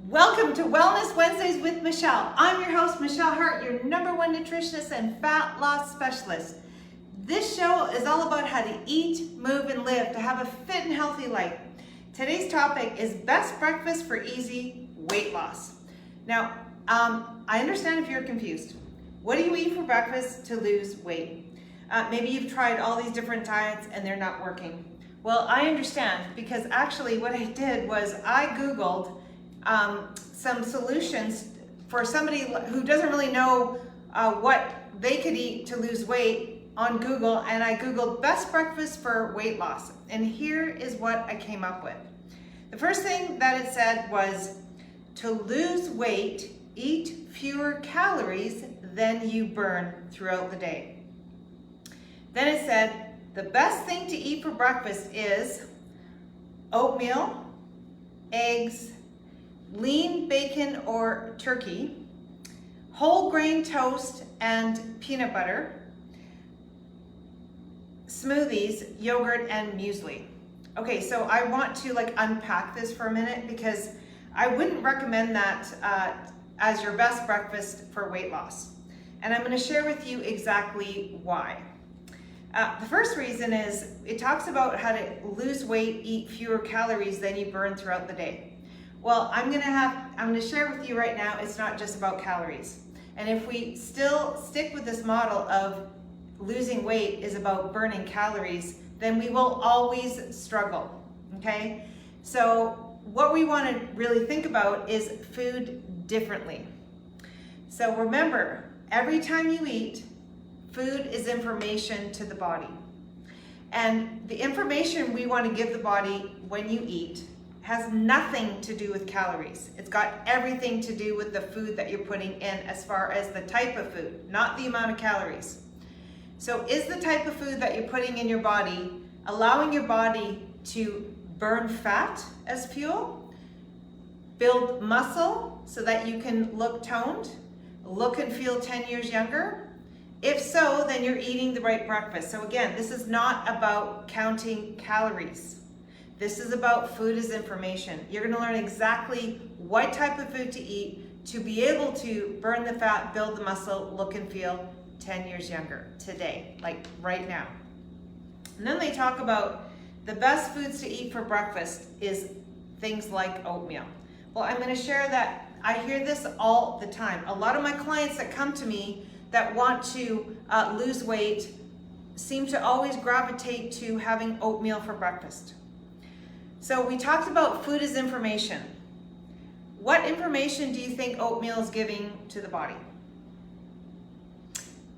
Welcome to Wellness Wednesdays with Michelle. I'm your host, Michelle Hart, your #1 nutritionist and fat loss specialist. This show is all about how to eat, move, and live to have a fit and healthy life. Today's topic is best breakfast for easy weight loss. Now, I understand if you're confused. What do you eat for breakfast to lose weight? Maybe you've tried all these different diets and they're not working. Well, I understand because actually what I did was I Googled some solutions for somebody who doesn't really know what they could eat to lose weight on Google, and I Googled best breakfast for weight loss, and here is what I came up with. The first thing that it said was to lose weight, eat fewer calories than you burn throughout the day. Then it said the best thing to eat for breakfast is oatmeal, eggs, lean bacon or turkey, whole grain toast and peanut butter, smoothies, yogurt, and muesli. Okay, so I want to unpack this for a minute because I wouldn't recommend that as your best breakfast for weight loss. And I'm going to share with you exactly why. The first reason is it talks about how to lose weight, eat fewer calories than you burn throughout the day. Well, I'm going to share with you right now, it's not just about calories. And if we still stick with this model of losing weight is about burning calories, then we will always struggle, okay? So what we want to really think about is food differently. So remember, every time you eat, food is information to the body. And the information we want to give the body when you eat has nothing to do with calories. It's got everything to do with the food that you're putting in as far as the type of food, not the amount of calories. So is the type of food that you're putting in your body allowing your body to burn fat as fuel, build muscle so that you can look toned, look and feel 10 years younger? If so, then you're eating the right breakfast. So again, this is not about counting calories. This is about food as information. You're going to learn exactly what type of food to eat to be able to burn the fat, build the muscle, look and feel 10 years younger today, like right now. And then they talk about the best foods to eat for breakfast is things like oatmeal. Well, I'm going to share that I hear this all the time. A lot of my clients that come to me that want to lose weight seem to always gravitate to having oatmeal for breakfast. So we talked about food as information. What information do you think oatmeal is giving to the body?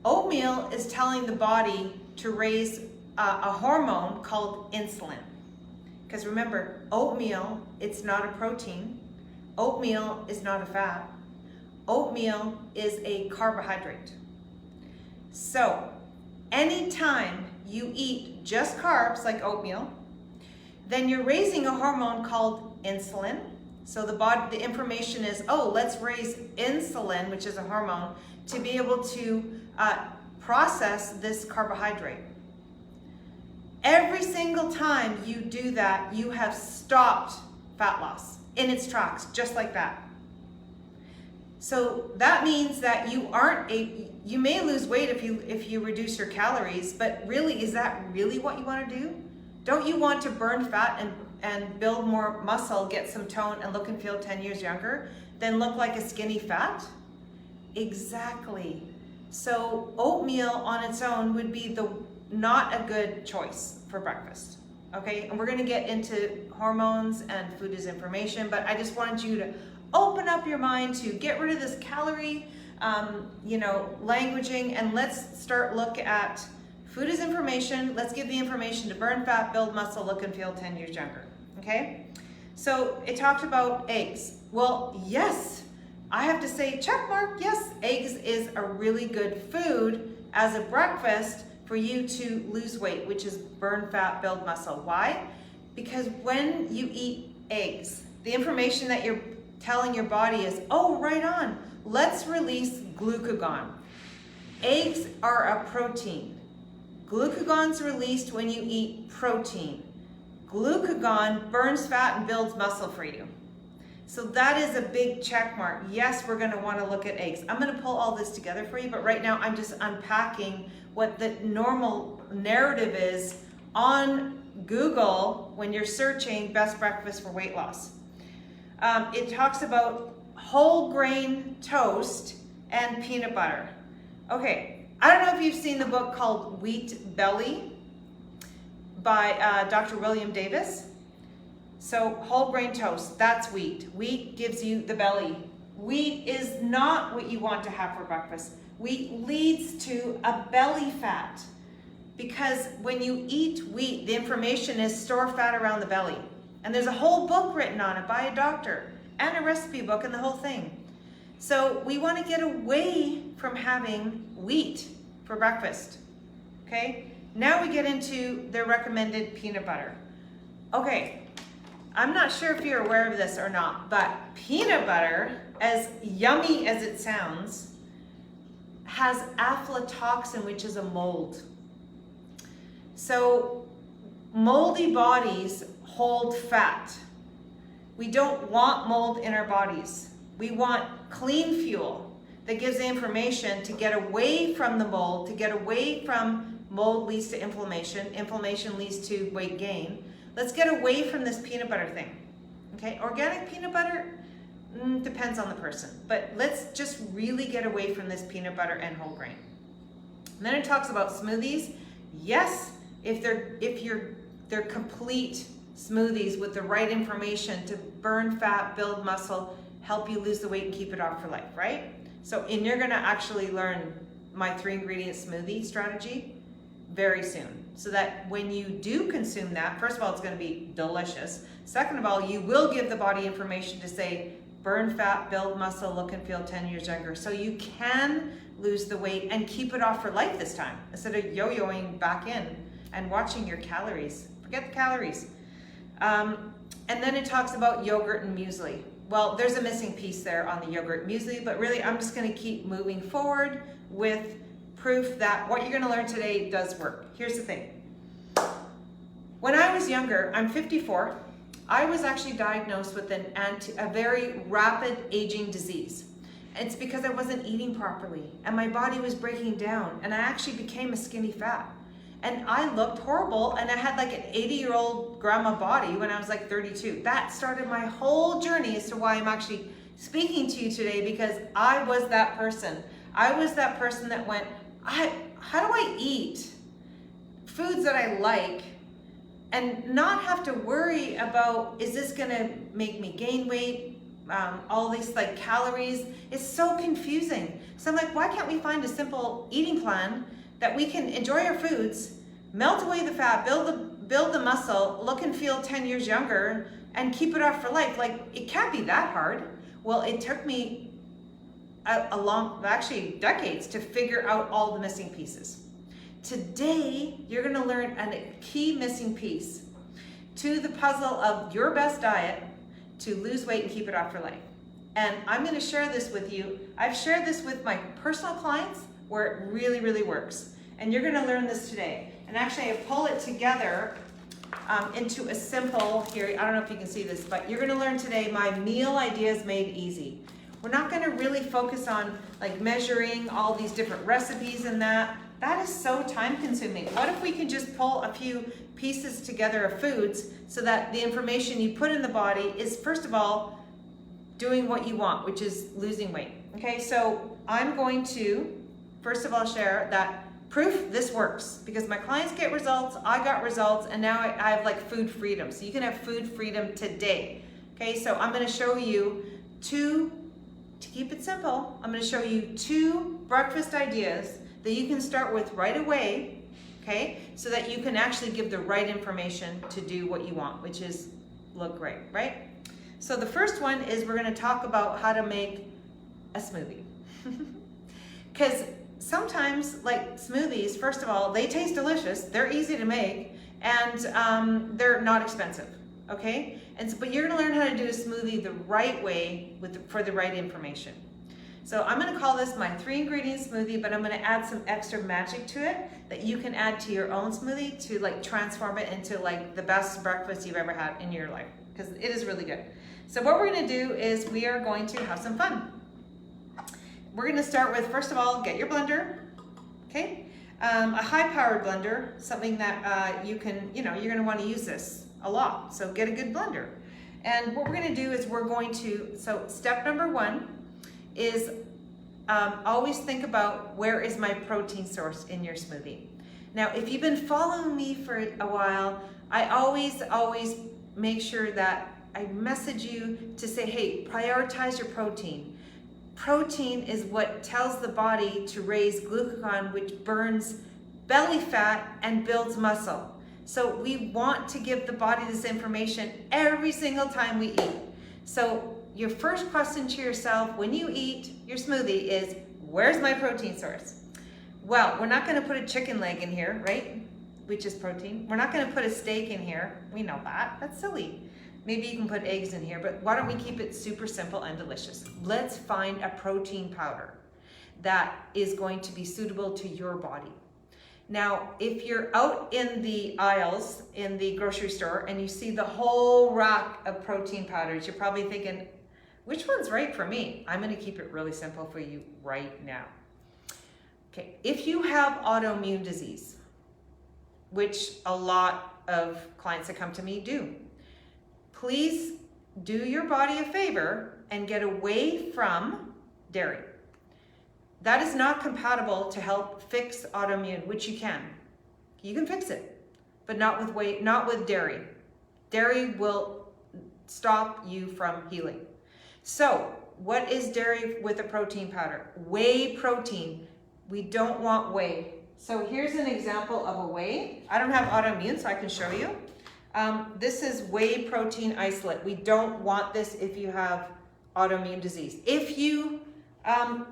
Oatmeal is telling the body to raise a hormone called insulin. Because remember, oatmeal, it's not a protein. Oatmeal is not a fat. Oatmeal is a carbohydrate. So anytime you eat just carbs like oatmeal, then you're raising a hormone called insulin. So the information is, oh, let's raise insulin, which is a hormone, to be able to process this carbohydrate. Every single time you do that, you have stopped fat loss in its tracks, just like that. So that means that you may lose weight if you reduce your calories, but really, is that really what you want to do? Don't you want to burn fat and build more muscle, get some tone, and look and feel 10 years younger than look like a skinny fat? Exactly. So oatmeal on its own would be not a good choice for breakfast. Okay, and we're going to get into hormones and food as information, but I just wanted you to open up your mind to get rid of this calorie, languaging, and let's start look at food as information. Let's give the information to burn fat, build muscle, look and feel 10 years younger. Okay? So it talked about eggs. Well, yes, I have to say check mark. Yes, eggs is a really good food as a breakfast for you to lose weight, which is burn fat, build muscle. Why? Because when you eat eggs, the information that you're telling your body is, oh, right on, let's release glucagon. Eggs are a protein. Glucagon's released when you eat protein. Glucagon burns fat and builds muscle for you. So that is a big check mark. Yes, we're gonna wanna look at eggs. I'm gonna pull all this together for you, but right now I'm just unpacking what the normal narrative is on Google when you're searching best breakfast for weight loss. It talks about whole grain toast and peanut butter. Okay, I don't know if you've seen the book called Wheat Belly by Dr. William Davis. So whole grain toast, that's wheat. Wheat gives you the belly. Wheat is not what you want to have for breakfast. Wheat leads to a belly fat because when you eat wheat, the information is store fat around the belly. And there's a whole book written on it by a doctor and a recipe book and the whole thing. So we want to get away from having wheat for breakfast. Okay, now we get into the recommended peanut butter. Okay, I'm not sure if you're aware of this or not, but peanut butter, as yummy as it sounds, has aflatoxin, which is a mold. So moldy bodies hold fat. We don't want mold in our bodies. We want clean fuel that gives the information to get away from the mold, to get away from mold leads to inflammation. Inflammation leads to weight gain. Let's get away from this peanut butter thing. Okay, organic peanut butter depends on the person, but let's just really get away from this peanut butter and whole grain. And then it talks about smoothies. Yes, if they're complete smoothies with the right information to burn fat, build muscle, help you lose the weight and keep it off for life, right? So, and you're gonna actually learn my 3-ingredient smoothie strategy very soon. So that when you do consume that, first of all, it's gonna be delicious. Second of all, you will give the body information to say, burn fat, build muscle, look and feel 10 years younger. So you can lose the weight and keep it off for life this time, instead of yo-yoing back in and watching your calories. Forget the calories. And then it talks about yogurt and muesli. Well, there's a missing piece there on the yogurt muesli, but really I'm just gonna keep moving forward with proof that what you're gonna learn today does work. Here's the thing. When I was younger, I'm 54, I was actually diagnosed with a very rapid aging disease. It's because I wasn't eating properly and my body was breaking down and I actually became a skinny fat. And I looked horrible and I had like an 80-year-old grandma body when I was like 32. That started my whole journey as to why I'm actually speaking to you today, because I was that person. I was that person that went, how do I eat foods that I like and not have to worry about, is this gonna make me gain weight? All these like calories, it's so confusing. So I'm like, why can't we find a simple eating plan that we can enjoy our foods, melt away the fat, build the muscle, look and feel 10 years younger, and keep it off for life? Like, it can't be that hard. Well, it took me actually decades to figure out all the missing pieces. Today, you're gonna learn a key missing piece to the puzzle of your best diet to lose weight and keep it off for life. And I'm gonna share this with you. I've shared this with my personal clients where it really, really works. And you're gonna learn this today. And actually I pull it together into a simple, here, I don't know if you can see this, but you're gonna learn today my meal ideas made easy. We're not gonna really focus on like measuring all these different recipes and that. That is so time consuming. What if we can just pull a few pieces together of foods so that the information you put in the body is, first of all, doing what you want, which is losing weight. Okay, so I'm going to, first of all, share that proof this works, because my clients get results, I got results, and now I have like food freedom. So you can have food freedom today. Okay, so I'm gonna show you to keep it simple, I'm gonna show you 2 breakfast ideas that you can start with right away, okay? So that you can actually give the right information to do what you want, which is look great, right? So the first one is we're gonna talk about how to make a smoothie. Because sometimes, like smoothies, first of all, they taste delicious, they're easy to make, and they're not expensive, okay? And so, but you're gonna learn how to do a smoothie the right way for the right information. So I'm gonna call this my 3-ingredient smoothie, but I'm gonna add some extra magic to it that you can add to your own smoothie to like transform it into like the best breakfast you've ever had in your life, because it is really good. So what we're gonna do is we are going to have some fun. We're gonna start with, first of all, get your blender, okay? A high-powered blender, something that you can, you're gonna wanna use this a lot, so get a good blender. And what we're gonna do is we're going to, so step number one is always think about where is my protein source in your smoothie. Now, if you've been following me for a while, I always make sure that I message you to say, hey, prioritize your protein. Protein is what tells the body to raise glucagon, which burns belly fat and builds muscle. So we want to give the body this information every single time we eat. So your first question to yourself when you eat your smoothie is, where's my protein source? Well, we're not gonna put a chicken leg in here, right? Which is protein. We're not gonna put a steak in here. We know that, that's silly. Maybe you can put eggs in here, but why don't we keep it super simple and delicious? Let's find a protein powder that is going to be suitable to your body. Now, if you're out in the aisles in the grocery store and you see the whole rack of protein powders, you're probably thinking, which one's right for me? I'm gonna keep it really simple for you right now. Okay, if you have autoimmune disease, which a lot of clients that come to me do, please do your body a favor and get away from dairy. That is not compatible to help fix autoimmune, which you can. You can fix it, but not with dairy. Dairy will stop you from healing. So, what is dairy with a protein powder? Whey protein. We don't want whey. So here's an example of a whey. I don't have autoimmune, so I can show you. This is whey protein isolate. We don't want this if you have autoimmune disease. If you don't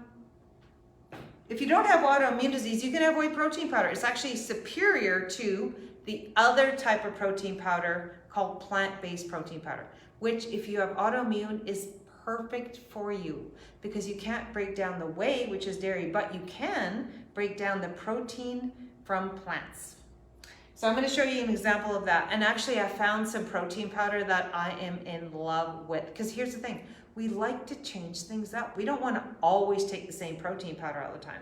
have autoimmune disease, you can have whey protein powder. It's actually superior to the other type of protein powder called plant-based protein powder, which if you have autoimmune is perfect for you because you can't break down the whey, which is dairy, but you can break down the protein from plants. So I'm going to show you an example of that. And actually I found some protein powder that I am in love with. Because here's the thing, we like to change things up. We don't want to always take the same protein powder all the time.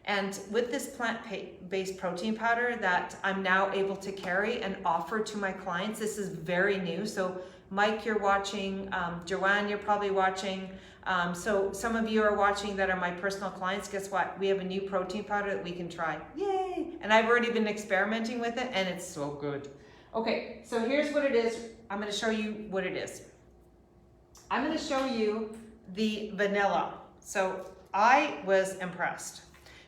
And with this plant-based protein powder that I'm now able to carry and offer to my clients, this is very new. So Mike, you're watching, Joanne, you're probably watching. So some of you are watching that are my personal clients. Guess what? We have a new protein powder that we can try. Yay! And I've already been experimenting with it and it's so good. Okay, so here's what it is. I'm gonna show you what it is. I'm gonna show you the vanilla. So I was impressed.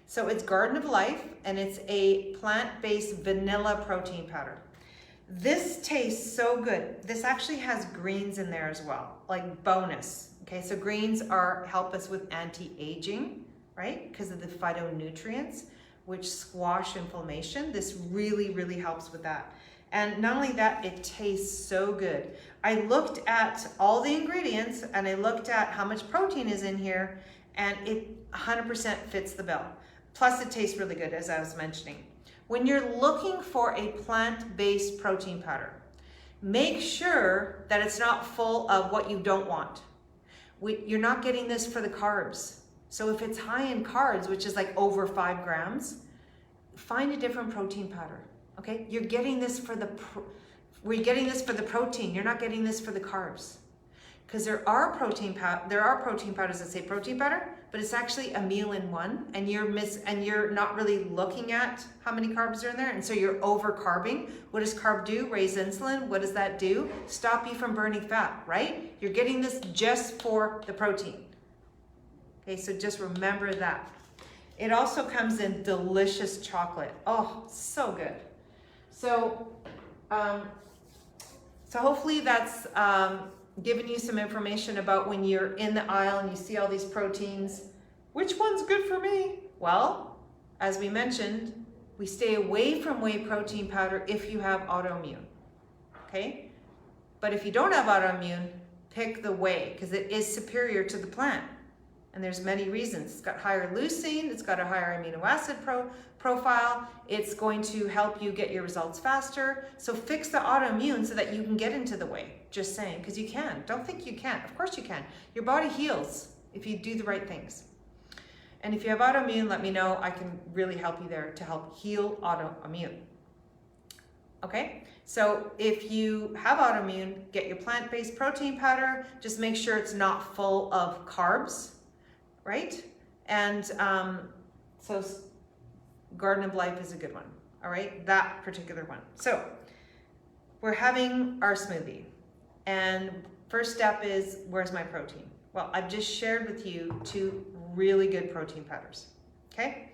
So it's Garden of Life and it's a plant-based vanilla protein powder. This tastes so good. This actually has greens in there as well, like bonus. Okay, so greens help us with anti-aging, right? Because of the phytonutrients, which squash inflammation. This really, really helps with that. And not only that, it tastes so good. I looked at all the ingredients and I looked at how much protein is in here and it 100% fits the bill. Plus it tastes really good, as I was mentioning. When you're looking for a plant-based protein powder, make sure that it's not full of what you don't want. You're not getting this for the carbs. So if it's high in carbs, which is like over 5 grams, find a different protein powder, okay? You're getting this for the protein. You're not getting this for the carbs. Because there are protein powders that say protein powder, but it's actually a meal in one, and you're not really looking at how many carbs are in there, and so you're over carbing. What does carb do? Raise insulin. What does that do? Stop you from burning fat, right? You're getting this just for the protein. Okay, so just remember that. It also comes in delicious chocolate. Oh, so good. So, hopefully that's giving you some information about when you're in the aisle and you see all these proteins. Which one's good for me? Well, as we mentioned, we stay away from whey protein powder if you have autoimmune, okay? But if you don't have autoimmune, pick the whey because it is superior to the plant. And there's many reasons. It's got higher leucine, it's got a higher amino acid profile, it's going to help you get your results faster. So fix the autoimmune so that you can get into the whey. Just saying, because you can. Don't think you can't. Of course you can. Your body heals if you do the right things. And if you have autoimmune, let me know. I can really help you there to help heal autoimmune. Okay, so if you have autoimmune, get your plant-based protein powder. Just make sure it's not full of carbs, right? And so Garden of Life is a good one, all right? That particular one. So we're having our smoothie. And first step is, where's my protein? Well, I've just shared with you 2 really good protein powders, okay?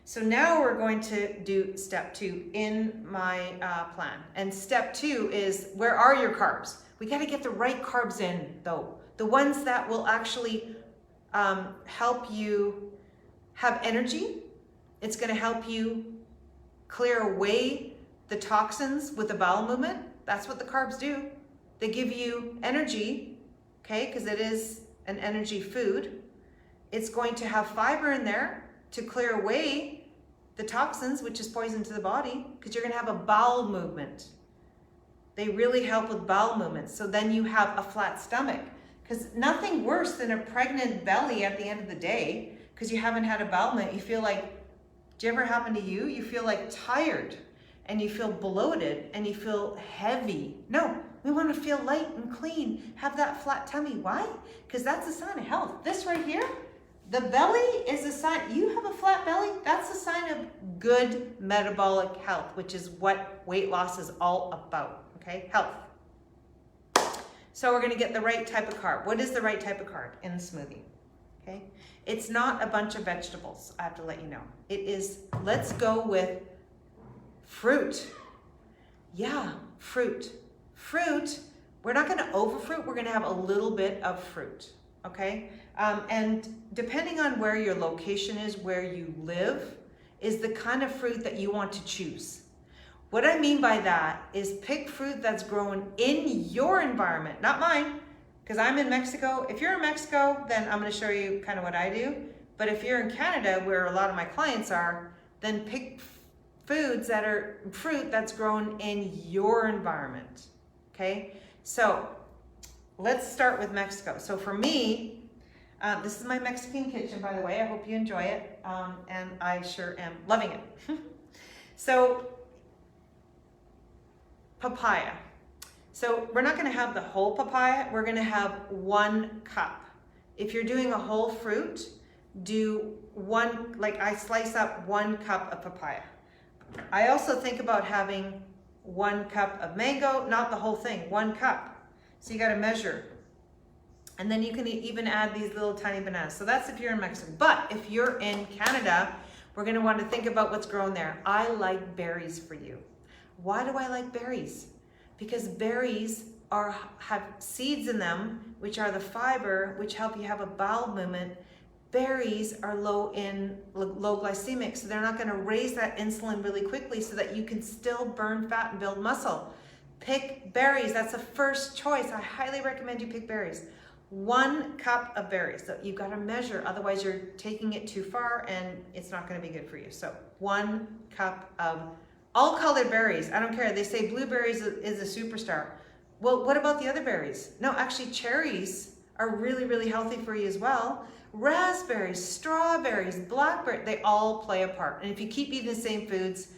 So now we're going to do step 2 in my plan. And step 2 is, where are your carbs? We got to get the right carbs in though. The ones that will actually help you have energy. It's going to help you clear away the toxins with the bowel movement. That's what the carbs do. They give you energy, okay, because it is an energy food. It's going to have fiber in there to clear away the toxins, which is poison to the body, because you're going to have a bowel movement. They really help with bowel movements. So then you have a flat stomach, because nothing worse than a pregnant belly at the end of the day, because you haven't had a bowel movement. You feel like, do you ever happen to you? You feel like tired and you feel bloated and you feel heavy. No, we want to feel light and clean, have that flat tummy. Why? Because that's a sign of health. This right here, the belly is a sign. You have a flat belly, that's a sign of good metabolic health, which is what weight loss is all about, okay? Health. So we're gonna get the right type of carb. What is the right type of carb in the smoothie, okay? It's not a bunch of vegetables, I have to let you know. It is, let's go with fruit. Yeah, fruit. Fruit, we're not gonna overfruit, we're gonna have a little bit of fruit, okay? And depending on where your location is, where you live, is the kind of fruit that you want to choose. What I mean by that is pick fruit that's grown in your environment, not mine, because I'm in Mexico. If you're in Mexico, then I'm gonna show you kind of what I do. But if you're in Canada, where a lot of my clients are, then pick foods that are fruit that's grown in your environment, okay? So let's start with Mexico. So for me, this is my Mexican kitchen, by the way. I hope you enjoy it, and I sure am loving it. So, papaya. So we're not gonna have the whole papaya, we're gonna have 1 cup. If you're doing a whole fruit, do one, like I slice up 1 cup of papaya. I also think about having 1 cup of mango, not the whole thing, 1 cup. So you gotta measure. And then you can even add these little tiny bananas. So that's if you're in Mexico. But if you're in Canada, we're gonna want to think about what's grown there. I like berries for you. Why do I like berries? Because berries have seeds in them, which are the fiber, which help you have a bowel movement. Berries are low glycemic, so they're not gonna raise that insulin really quickly so that you can still burn fat and build muscle. Pick berries, that's the first choice. I highly recommend you pick berries. 1 cup of berries. So you've got to measure, otherwise you're taking it too far and it's not going to be good for you. So 1 cup of all colored berries. I don't care. They say blueberries is a superstar. Well, what about the other berries? No, actually cherries are really, really healthy for you as well. Raspberries, strawberries, blackberries, they all play a part. And if you keep eating the same foods,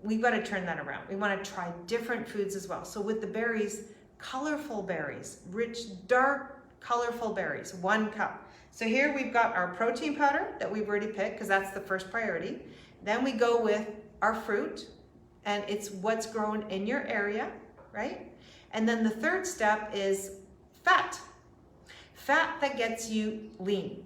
we've got to turn that around. We want to try different foods as well. So with the berries, colorful berries, rich, dark, colorful berries, 1 cup. So here we've got our protein powder that we've already picked, because that's the first priority. Then we go with our fruit, and it's what's grown in your area, right? And then the third step is fat. Fat that gets you lean.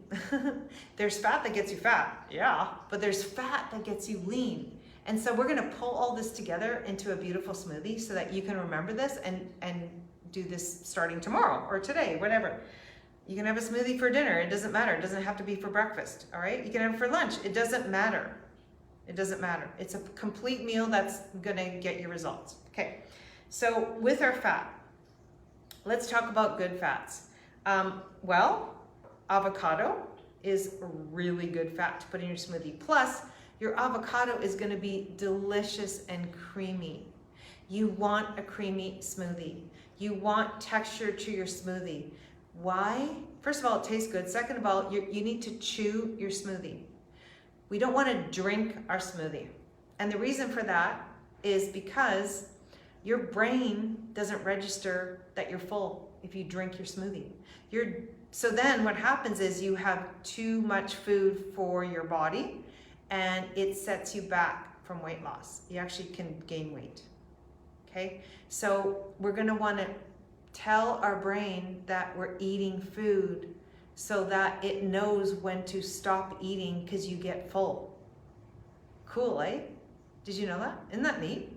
There's fat that gets you fat, yeah, but there's fat that gets you lean. And so we're gonna pull all this together into a beautiful smoothie so that you can remember this and do this starting tomorrow or today, whatever. You can have a smoothie for dinner, it doesn't matter. It doesn't have to be for breakfast, all right? You can have it for lunch, it doesn't matter. It doesn't matter. It's a complete meal that's gonna get you results. Okay, so with our fat, let's talk about good fats. Well, avocado is really good fat to put in your smoothie. Plus, your avocado is gonna be delicious and creamy. You want a creamy smoothie. You want texture to your smoothie. Why? First of all, it tastes good. Second of all, you need to chew your smoothie. We don't want to drink our smoothie. And the reason for that is because your brain doesn't register that you're full if you drink your smoothie. So then what happens is you have too much food for your body and it sets you back from weight loss. You actually can gain weight. Okay? So we're going to want to tell our brain that we're eating food so that it knows when to stop eating because you get full. Cool, eh? Did you know that? Isn't that neat?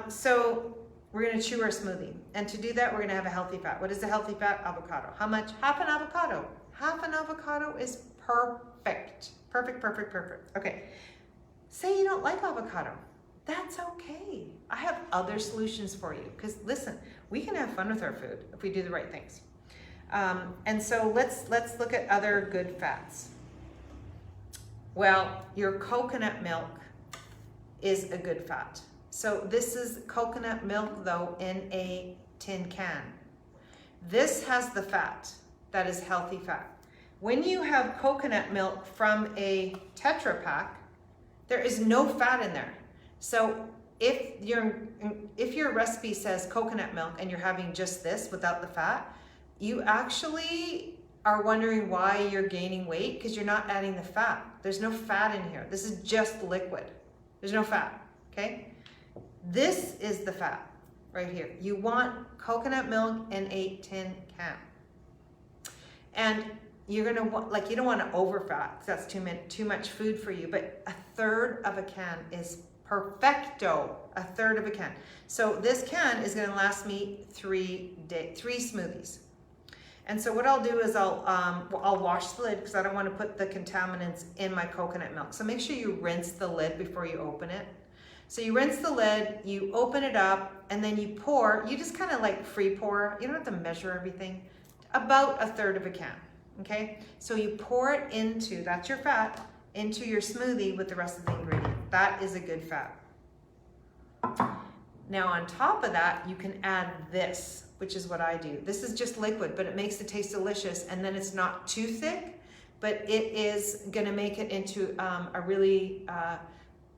So we're going to chew our smoothie. And to do that, we're going to have a healthy fat. What is a healthy fat? Avocado. How much? Half an avocado. Half an avocado is perfect. Perfect, perfect, perfect. Okay. Say you don't like avocado. That's okay. I have other solutions for you. Because listen, we can have fun with our food if we do the right things. And so let's look at other good fats. Well, your coconut milk is a good fat. So this is coconut milk though in a tin can. This has the fat that is healthy fat. When you have coconut milk from a Tetra Pak, there is no fat in there. So if your recipe says coconut milk and you're having just this without the fat, you actually are wondering why you're gaining weight because you're not adding the fat. There's no fat in here. This is just liquid. There's no fat, okay? This is the fat right here. You want coconut milk in a tin can. And you're gonna want, you don't want to overfat because that's too much food for you, but 1/3 of a can is perfecto, 1/3 of a can. So this can is going to last me 3 smoothies. And so what I'll do is I'll wash the lid because I don't want to put the contaminants in my coconut milk. So make sure you rinse the lid before you open it. So you rinse the lid, you open it up, and then you pour. You just kind of like free pour. You don't have to measure everything. About 1/3 of a can. Okay. So you pour it into, that's your fat, into your smoothie with the rest of the ingredient. That is a good fat. Now on top of that, you can add this, which is what I do. This is just liquid, but it makes it taste delicious, and then it's not too thick, but it is gonna make it into a really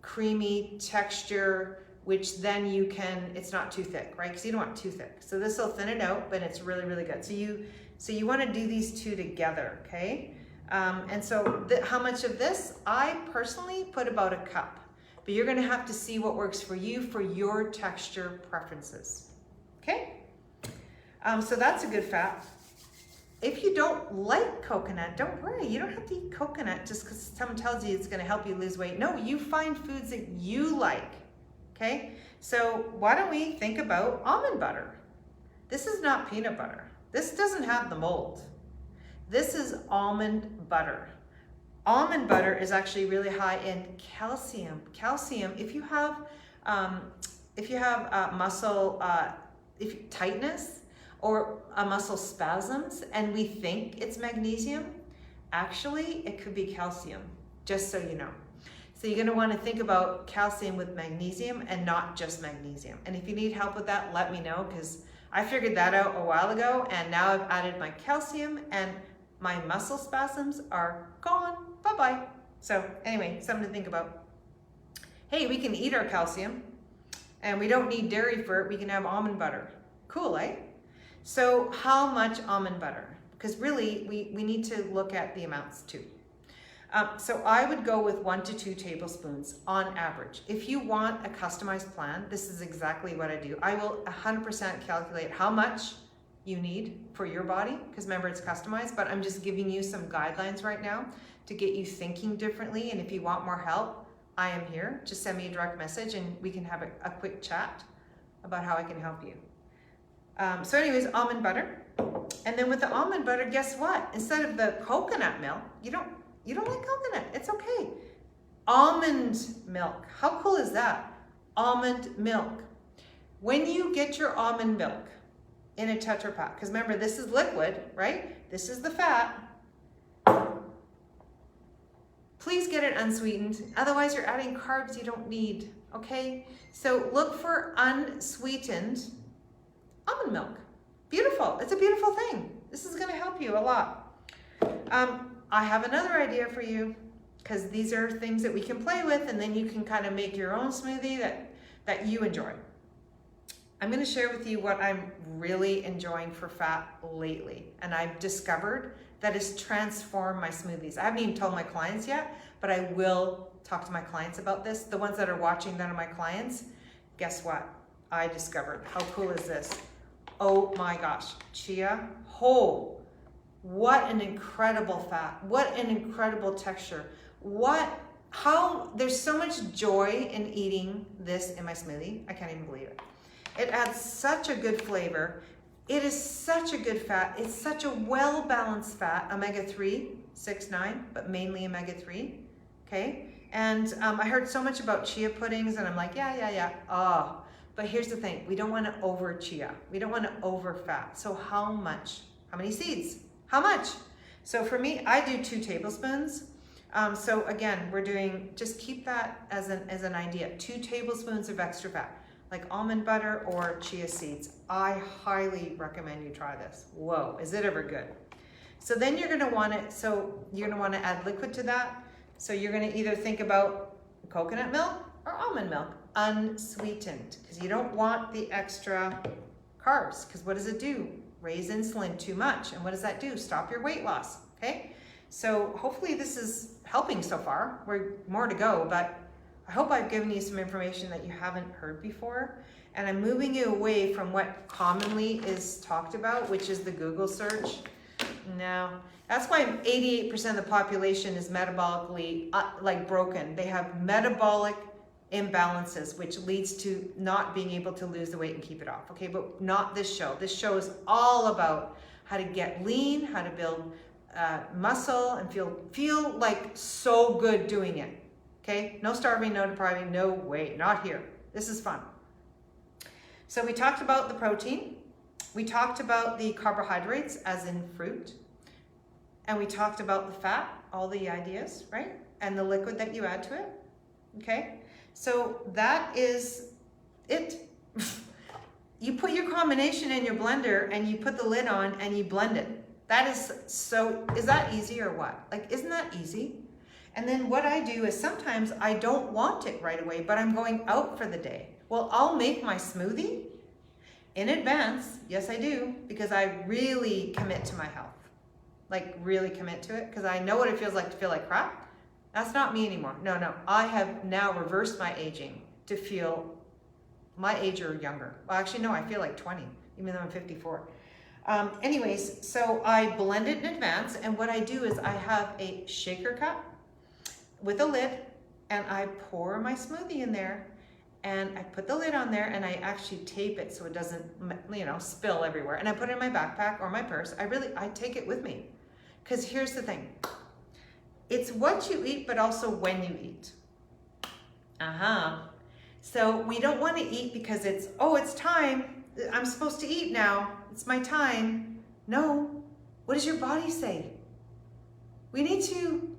creamy texture, which then you can, it's not too thick, right? Because you don't want it too thick. So this will thin it out, but it's really, really good. So you wanna do these two together, okay? And so how much of this? I personally put about a cup, but you're gonna have to see what works for you for your texture preferences, okay? So that's a good fat. If you don't like coconut, don't worry. You don't have to eat coconut just because someone tells you it's gonna help you lose weight. No, you find foods that you like, okay? So why don't we think about almond butter? This is not peanut butter. This doesn't have the mold. This is almond butter. Almond butter is actually really high in calcium. Calcium, if you have muscle tightness or muscle spasms, and we think it's magnesium, actually it could be calcium. Just so you know. So you're going to want to think about calcium with magnesium and not just magnesium. And if you need help with that, let me know because I figured that out a while ago, and now I've added my calcium and my muscle spasms are gone. Bye-bye. So anyway, something to think about. Hey, we can eat our calcium and we don't need dairy for it. We can have almond butter. Cool, eh? So how much almond butter? Because really we need to look at the amounts too. So I would go with 1 to 2 tablespoons on average. If you want a customized plan, this is exactly what I do. I will 100% calculate how much you need for your body, because remember it's customized, but I'm just giving you some guidelines right now to get you thinking differently. And if you want more help, I am here. Just send me a direct message and we can have a quick chat about how I can help you. So anyways, almond butter. And then with the almond butter, guess what? Instead of the coconut milk, you don't like coconut, it's okay. Almond milk, how cool is that? Almond milk. When you get your almond milk in a Tetra Pak, because remember this is liquid, right? This is the fat. please get it unsweetened. Otherwise you're adding carbs you don't need, okay? So look for unsweetened almond milk. Beautiful, it's a beautiful thing. This is gonna help you a lot. I have another idea for you, because these are things that we can play with, and then you can kind of make your own smoothie that you enjoy. I'm gonna share with you what I'm really enjoying for fat lately, and I've discovered that has transformed my smoothies. I haven't even told my clients yet, but I will talk to my clients about this. The ones that are watching that are my clients. Guess what? I discovered. How cool is this? Oh my gosh, chia, whole. What an incredible fat. What an incredible texture. There's so much joy in eating this in my smoothie. I can't even believe it. It adds such a good flavor. It is such a good fat. It's such a well-balanced fat, omega-3, 6, 9, but mainly omega-3, okay? And I heard so much about chia puddings, and I'm like, yeah. Oh, but here's the thing. We don't want to over chia. We don't want to over fat. So how much? How many seeds? How much? So for me, I do 2 tablespoons. So again, we're doing, just keep that as an idea, 2 tablespoons of extra fat, like almond butter or chia seeds. I highly recommend you try this. Whoa, is it ever good? So then you're gonna want to add liquid to that. So you're gonna either think about coconut milk or almond milk, unsweetened, because you don't want the extra carbs, because what does it do? Raise insulin too much. And what does that do? Stop your weight loss, okay? So hopefully this is helping so far. We're more to go, but I hope I've given you some information that you haven't heard before. And I'm moving you away from what commonly is talked about, which is the Google search. No, that's why 88% of the population is metabolically broken. They have metabolic imbalances, which leads to not being able to lose the weight and keep it off. Okay, but not this show. This show is all about how to get lean, how to build muscle, and feel like so good doing it. Okay, no starving, no depriving, no way, not here. This is fun. So we talked about the protein. We talked about the carbohydrates, as in fruit. And we talked about the fat, all the ideas, right? And the liquid that you add to it, okay? So that is it. You put your combination in your blender and you put the lid on and you blend it. That is is that easy or what? Like, isn't that easy? And then what I do is sometimes I don't want it right away, but I'm going out for the day. Well, I'll make my smoothie in advance. Yes, I do, because I really commit to my health. Like, really commit to it, because I know what it feels like to feel like crap. That's not me anymore. No, I have now reversed my aging to feel my age or younger. Well, actually, no, I feel like 20, even though I'm 54. Anyways, so I blend it in advance, and what I do is I have a shaker cup with a lid, and I pour my smoothie in there, and I put the lid on there, and I actually tape it so it doesn't, spill everywhere. And I put it in my backpack or my purse. I take it with me, because here's the thing. It's what you eat, but also when you eat. So we don't want to eat because it's time. I'm supposed to eat now. It's my time. No. What does your body say? We need to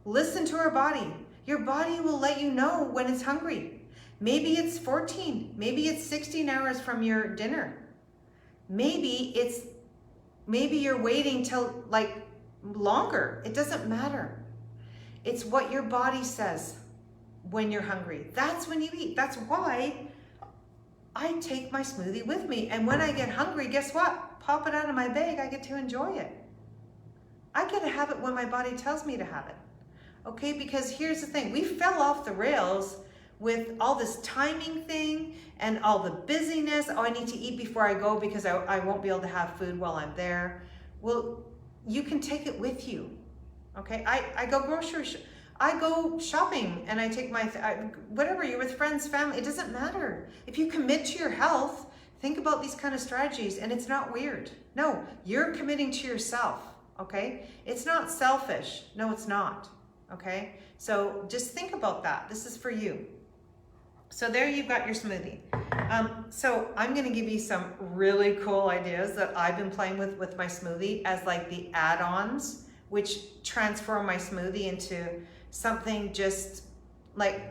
listen to our body. Your body will let you know when it's hungry. Maybe it's 14. Maybe it's 16 hours from your dinner. Maybe you're waiting till longer. It doesn't matter. It's what your body says when you're hungry. That's when you eat. That's why I take my smoothie with me. And when I get hungry, guess what? Pop it out of my bag. I get to enjoy it. I get to have it when my body tells me to have it. Okay, because here's the thing. We fell off the rails with all this timing thing and all the busyness. Oh, I need to eat before I go because I won't be able to have food while I'm there. Well, you can take it with you. Okay, I go shopping and I take whatever, you're with friends, family, it doesn't matter. If you commit to your health, think about these kind of strategies, and it's not weird. No, you're committing to yourself, okay? It's not selfish. No, it's not, okay? So just think about that. This is for you. So there you've got your smoothie. So I'm gonna give you some really cool ideas that I've been playing with my smoothie as the add-ons, which transform my smoothie into something just like,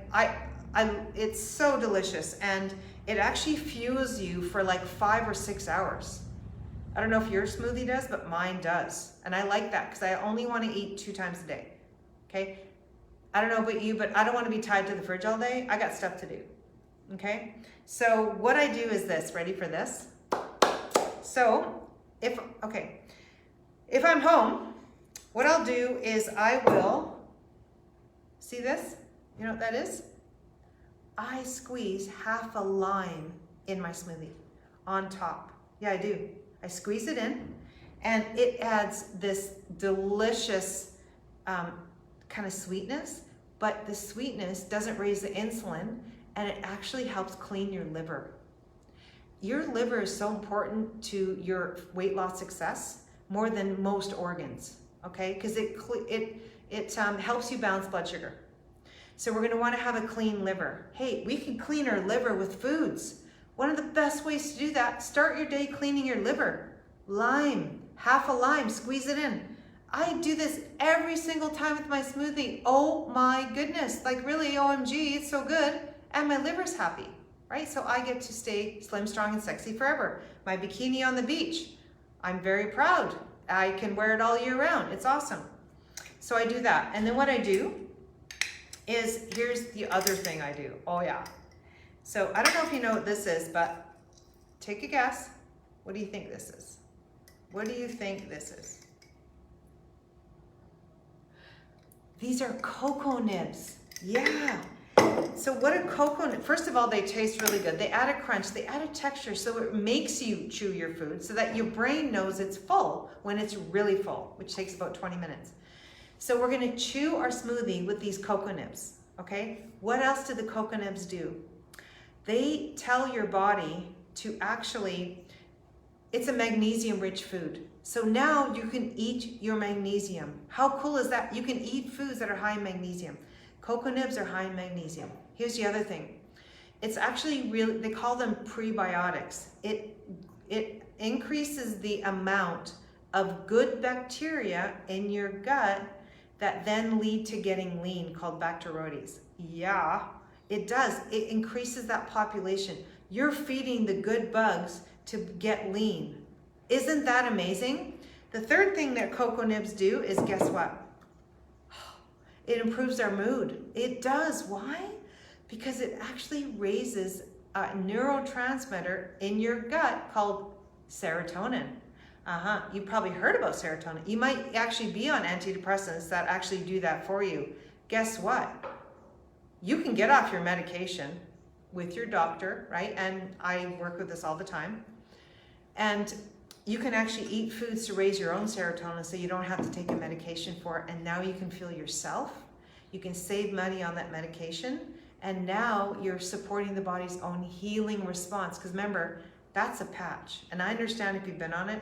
it's so delicious, and it actually fuels you for like 5 or 6 hours. I don't know if your smoothie does, but mine does. And I like that because I only want to eat 2 times a day, okay? I don't know about you, but I don't want to be tied to the fridge all day. I got stuff to do, okay? So what I do is this, ready for this? So if I'm home, what I'll do is I will, see this? You know what that is? I squeeze half a lime in my smoothie on top. Yeah, I do. I squeeze it in, and it adds this delicious kind of sweetness, but the sweetness doesn't raise the insulin, and it actually helps clean your liver. Your liver is so important to your weight loss success, more than most organs, okay? Because it helps you balance blood sugar. So we're gonna wanna have a clean liver. Hey, we can clean our liver with foods. One of the best ways to do that, start your day cleaning your liver. Lime, half a lime, squeeze it in. I do this every single time with my smoothie. Oh my goodness, like really, OMG, it's so good. And my liver's happy, right? So I get to stay slim, strong, and sexy forever. My bikini on the beach, I'm very proud. I can wear it all year round, it's awesome. So I do that. And then what I do is, here's the other thing I do. Oh yeah. So I don't know if you know what this is, but take a guess. What do you think this is? What do you think this is? These are cocoa nibs. Yeah. So what are cocoa nibs? First of all, they taste really good. They add a crunch, they add a texture, so it makes you chew your food so that your brain knows it's full when it's really full, which takes about 20 minutes. So we're gonna chew our smoothie with these cocoa nibs, okay? What else do the cocoa nibs do? They tell your body to actually, it's a magnesium-rich food. So now you can eat your magnesium. How cool is that? You can eat foods that are high in magnesium. Cocoa nibs are high in magnesium. Here's the other thing. It's actually really, they call them prebiotics. It increases the amount of good bacteria in your gut that then lead to getting lean, called Bacteroides. Yeah, it does. It increases that population. You're feeding the good bugs to get lean. Isn't that amazing? The third thing that cocoa nibs do is, guess what? It improves our mood. It does. Why? Because it actually raises a neurotransmitter in your gut called serotonin. You probably heard about serotonin. You might actually be on antidepressants that actually do that for you. Guess what? You can get off your medication with your doctor, right? And I work with this all the time. And you can actually eat foods to raise your own serotonin so you don't have to take a medication for it. And now you can feel yourself. You can save money on that medication. And now you're supporting the body's own healing response. Because remember, that's a patch. And I understand if you've been on it,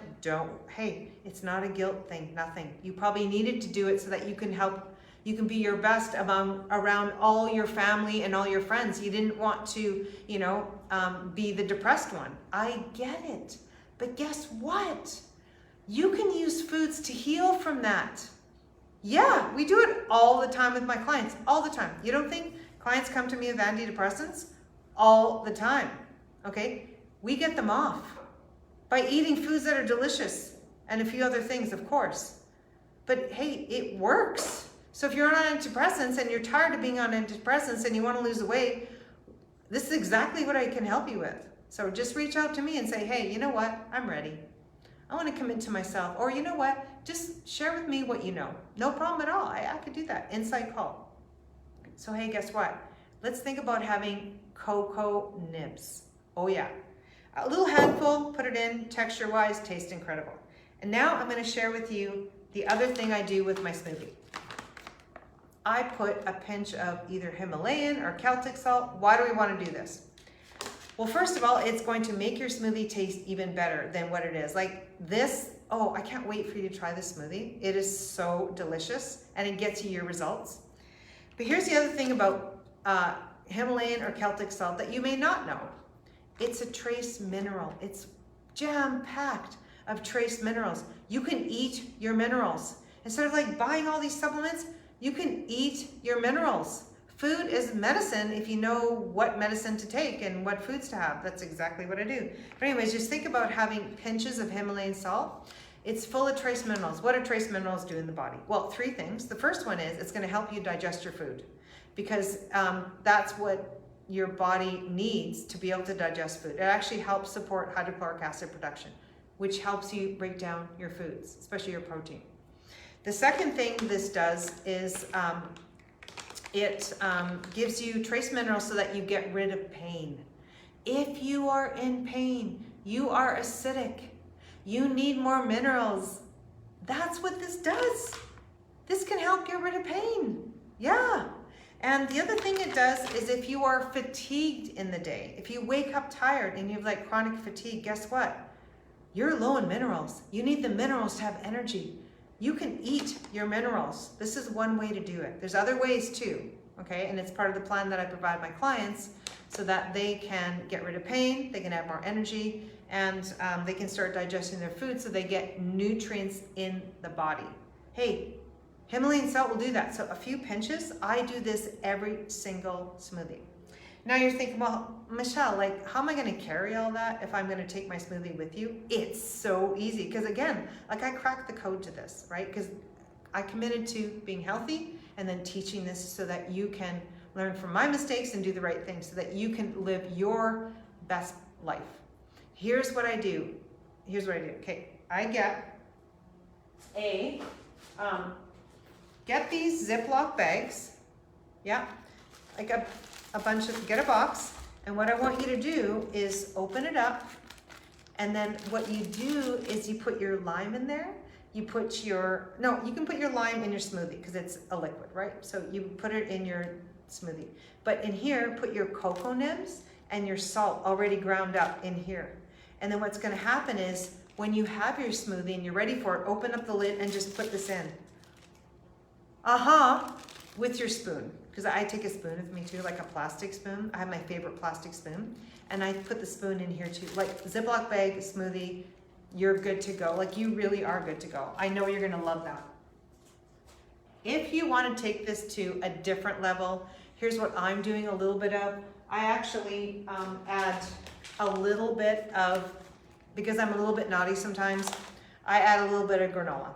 hey, it's not a guilt thing, nothing. You probably needed to do it so that you can help, you can be your best around all your family and all your friends. You didn't want to, be the depressed one. I get it. But guess what? You can use foods to heal from that. Yeah, we do it all the time with my clients, all the time. You don't think clients come to me with antidepressants? All the time, okay? We get them off by eating foods that are delicious and a few other things, of course. But hey, it works. So if you're on antidepressants and you're tired of being on antidepressants and you want to lose the weight, this is exactly what I can help you with. So just reach out to me and say, hey, you know what? I'm ready. I want to commit to myself. Or you know what? Just share with me what you know. No problem at all. I could do that. Insight call. So hey, guess what? Let's think about having cocoa nibs. Oh yeah. A little handful, put it in, texture-wise, tastes incredible. And now I'm going to share with you the other thing I do with my smoothie. I put a pinch of either Himalayan or Celtic salt. Why do we want to do this? Well, first of all, it's going to make your smoothie taste even better than what it is. Like this, oh, I can't wait for you to try this smoothie. It is so delicious and it gets you your results. But here's the other thing about Himalayan or Celtic salt that you may not know. It's a trace mineral. It's jam-packed of trace minerals. You can eat your minerals. Instead of like buying all these supplements, You can eat your minerals. Food is medicine if you know what medicine to take and what foods to have. That's exactly what I do. But anyways, just think about having pinches of Himalayan salt. It's full of trace minerals. What do trace minerals do in the body? Well, 3 things. The first one is it's going to help you digest your food, because that's what your body needs to be able to digest food. It actually helps support hydrochloric acid production, which helps you break down your foods, especially your protein. The second thing this does is it gives you trace minerals so that you get rid of pain. If you are in pain, you are acidic, you need more minerals. That's what this does. This can help get rid of pain. Yeah. And the other thing it does is if you are fatigued in the day, if you wake up tired and you have like chronic fatigue, guess what? You're low in minerals. You need the minerals to have energy. You can eat your minerals. This is one way to do it. There's other ways too, okay? And it's part of the plan that I provide my clients so that they can get rid of pain, they can have more energy, and they can start digesting their food so they get nutrients in the body. Hey, Himalayan salt will do that. So a few pinches, I do this every single smoothie. Now you're thinking, well, Michelle, like, how am I going to carry all that if I'm going to take my smoothie with you? It's so easy. Because again, like, I cracked the code to this, right? Because I committed to being healthy and then teaching this so that you can learn from my mistakes and do the right thing so that you can live your best life. Here's what I do. Okay, I get these Ziploc bags. Yeah, like get a box, and what I want you to do is open it up, and then what you do is you put your lime in there. You can put your lime in your smoothie because it's a liquid, right? So you put it in your smoothie. But in here, put your cocoa nibs and your salt already ground up in here. And then what's gonna happen is when you have your smoothie and you're ready for it, open up the lid and just put this in. With your spoon, because I take a spoon with me too, like a plastic spoon. I have my favorite plastic spoon, and I put the spoon in here too. Like Ziploc bag, smoothie, you're good to go. Like, you really are good to go. I know you're gonna love that. If you want to take this to a different level, here's what I'm doing a little bit of. I actually add a little bit of, because I'm a little bit naughty sometimes, I add a little bit of granola.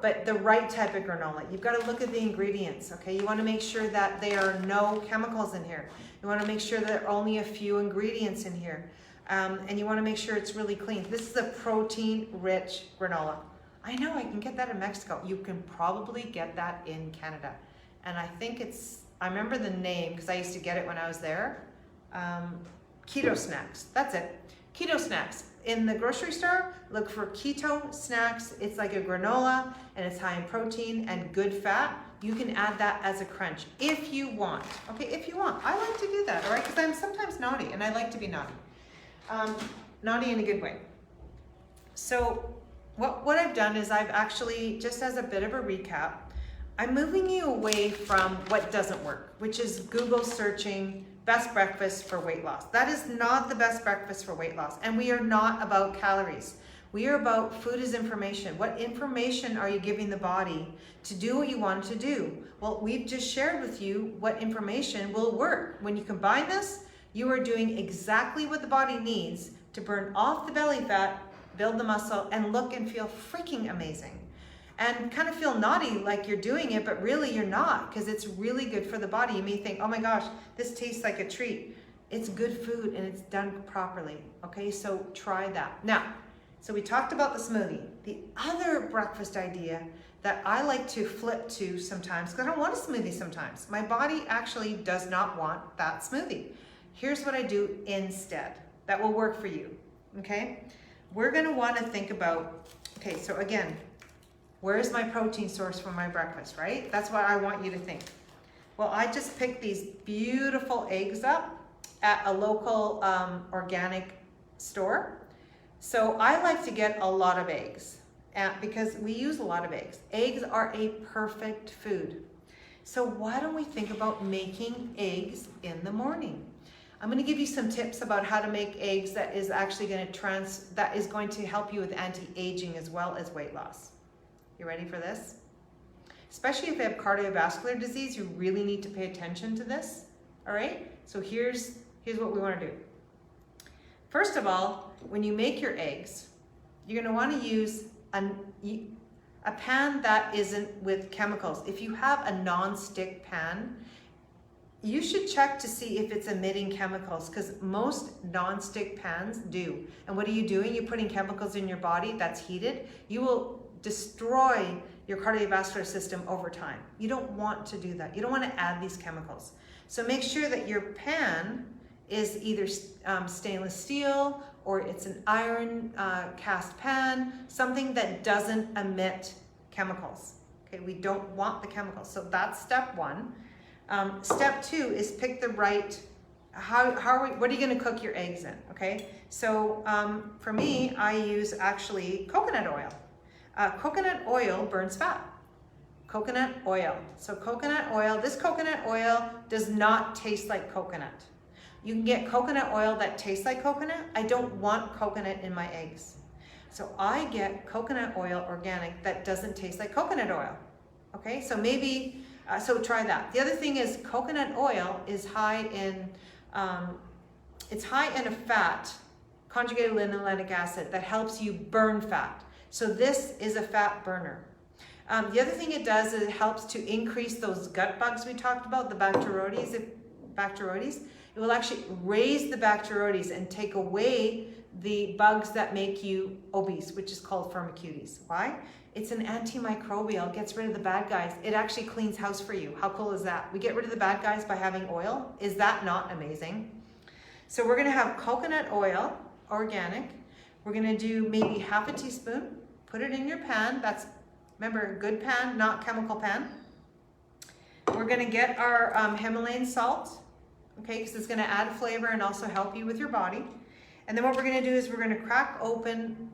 But the right type of granola. You've got to look at the ingredients, okay? You want to make sure that there are no chemicals in here. You want to make sure that there are only a few ingredients in here. And you want to make sure it's really clean. This is a protein-rich granola. I know, I can get that in Mexico. You can probably get that in Canada. And I think I remember the name because I used to get it when I was there. Keto Snacks, that's it. Keto Snacks. In the grocery store, look for Keto Snacks. It's like a granola, and it's high in protein and good fat. You can add that as a crunch if you want. Okay, if you want. I like to do that, all right? Because I'm sometimes naughty, and I like to be naughty. Naughty in a good way. So what I've done is I've actually, just as a bit of a recap, I'm moving you away from what doesn't work, which is Google searching best breakfast for weight loss. That is not the best breakfast for weight loss. And we are not about calories. We are about food as information. What information are you giving the body to do what you want it to do? Well, we've just shared with you what information will work. When you combine this, you are doing exactly what the body needs to burn off the belly fat, build the muscle, and look and feel freaking amazing. And kind of feel naughty like you're doing it, but really you're not, because it's really good for the body. You may think, oh my gosh, this tastes like a treat. It's good food and it's done properly. Okay, so try that. Now, so we talked about the smoothie. The other breakfast idea that I like to flip to sometimes, because I don't want a smoothie sometimes. My body actually does not want that smoothie. Here's what I do instead that will work for you, okay? We're gonna wanna think about, okay, so again, where is my protein source for my breakfast, right? That's what I want you to think. Well, I just picked these beautiful eggs up at a local organic store. So I like to get a lot of eggs because we use a lot of eggs. Eggs are a perfect food. So why don't we think about making eggs in the morning? I'm going to give you some tips about how to make eggs that is actually going to help you with anti-aging as well as weight loss. You ready for this? especially if they have cardiovascular disease, you really need to pay attention to this, all right? So here's what we wanna do. First of all, when you make your eggs, you're gonna wanna use a pan that isn't with chemicals. If you have a non-stick pan, you should check to see if it's emitting chemicals, because most non-stick pans do. And what are you doing? You're putting chemicals in your body that's heated. You will destroy your cardiovascular system over time. You don't want to do that. You don't want to add these chemicals. So make sure that your pan is either stainless steel or it's an iron cast pan, something that doesn't emit chemicals. Okay, we don't want the chemicals. So that's step one. Step two is pick the right, what are you gonna cook your eggs in, okay? So for me, I use actually coconut oil. Coconut oil burns fat. Coconut oil. So coconut oil, this coconut oil does not taste like coconut. You can get coconut oil that tastes like coconut. I don't want coconut in my eggs. So I get coconut oil organic that doesn't taste like coconut oil, okay? So maybe, so try that. The other thing is coconut oil is high in, it's high in a fat, conjugated linoleic acid, that helps you burn fat. So this is a fat burner. The other thing it does is it helps to increase those gut bugs we talked about, the Bacteroides. It will actually raise the Bacteroides and take away the bugs that make you obese, which is called Firmicutes. Why? It's an antimicrobial, gets rid of the bad guys. It actually cleans house for you. How cool is that? We get rid of the bad guys by having oil. Is that not amazing? So we're gonna have coconut oil, organic. We're gonna do maybe half a teaspoon, put it in your pan. That's, remember, good pan, not chemical pan. We're gonna get our Himalayan salt, okay, because it's gonna add flavor and also help you with your body. And then what we're gonna do is we're gonna crack open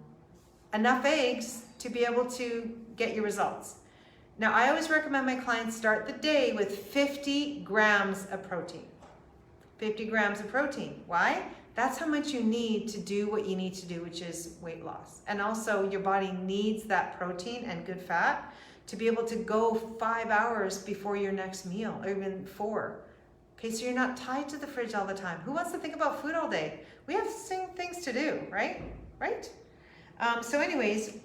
enough eggs to be able to get your results. Now, I always recommend my clients start the day with 50 grams of protein. 50 grams of protein. Why? That's how much you need to do what you need to do, which is weight loss. And also your body needs that protein and good fat to be able to go 5 hours before your next meal, or even 4. Okay, so you're not tied to the fridge all the time. Who wants to think about food all day? We have things to do, right? Right? So anyways,